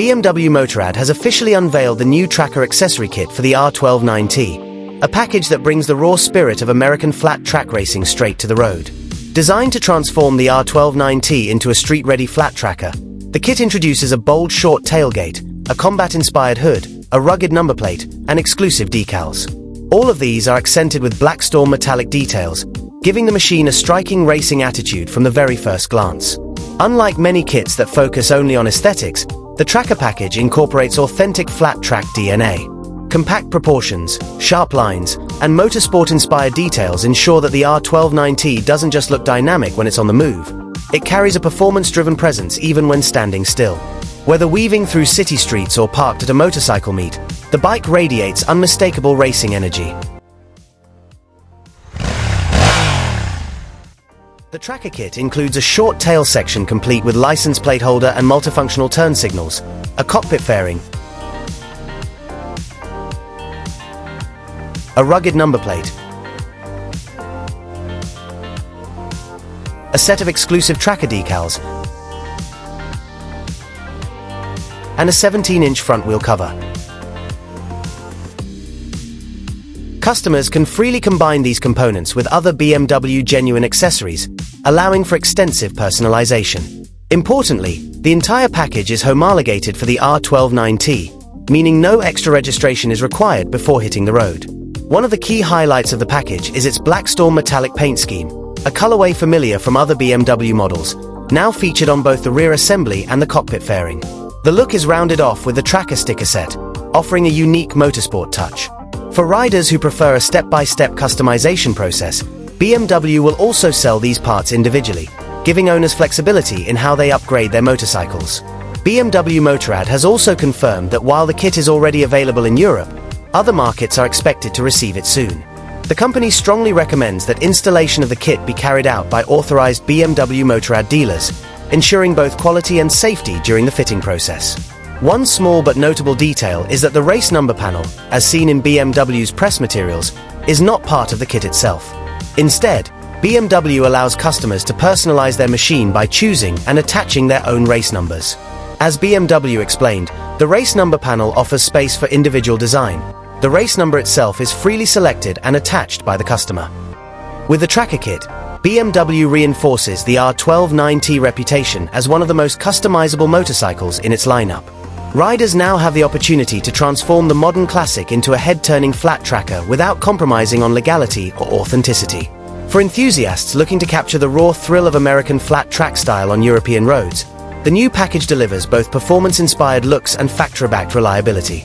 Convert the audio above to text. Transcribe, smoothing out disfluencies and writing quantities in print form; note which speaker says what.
Speaker 1: BMW Motorrad has officially unveiled the new tracker accessory kit for the R12 NineT, a package that brings the raw spirit of American flat track racing straight to the road. Designed to transform the R12 NineT into a street-ready flat tracker, the kit introduces a bold short tailgate, a combat-inspired hood, a rugged number plate, and exclusive decals. All of these are accented with black storm metallic details, giving the machine a striking racing attitude from the very first glance. Unlike many kits that focus only on aesthetics, the tracker package incorporates authentic flat track DNA. Compact proportions, sharp lines, and motorsport-inspired details ensure that the R12 NineT doesn't just look dynamic when it's on the move. It carries a performance-driven presence even when standing still. Whether weaving through city streets or parked at a motorcycle meet, the bike radiates unmistakable racing energy. The tracker kit includes a short tail section complete with license plate holder and multifunctional turn signals, a cockpit fairing, a rugged number plate, a set of exclusive tracker decals, and a 17-inch front wheel cover. Customers can freely combine these components with other BMW genuine accessories, allowing for extensive personalization. Importantly, the entire package is homologated for the R12 NineT, meaning no extra registration is required before hitting the road. One of the key highlights of the package is its black storm metallic paint scheme, a colorway familiar from other BMW models, now featured on both the rear assembly and the cockpit fairing. The look is rounded off with the tracker sticker set, offering a unique motorsport touch. For riders who prefer a step-by-step customization process, BMW will also sell these parts individually, giving owners flexibility in how they upgrade their motorcycles. BMW Motorrad has also confirmed that while the kit is already available in Europe, other markets are expected to receive it soon. The company strongly recommends that installation of the kit be carried out by authorized BMW Motorrad dealers, ensuring both quality and safety during the fitting process. One small but notable detail is that the race number panel, as seen in BMW's press materials, is not part of the kit itself. Instead, BMW allows customers to personalize their machine by choosing and attaching their own race numbers. As BMW explained, the race number panel offers space for individual design. The race number itself is freely selected and attached by the customer. With the tracker kit, BMW reinforces the R12 NineT reputation as one of the most customizable motorcycles in its lineup. Riders now have the opportunity to transform the modern classic into a head-turning flat tracker without compromising on legality or authenticity. For enthusiasts looking to capture the raw thrill of American flat track style on European roads, the new package delivers both performance-inspired looks and factory-backed reliability.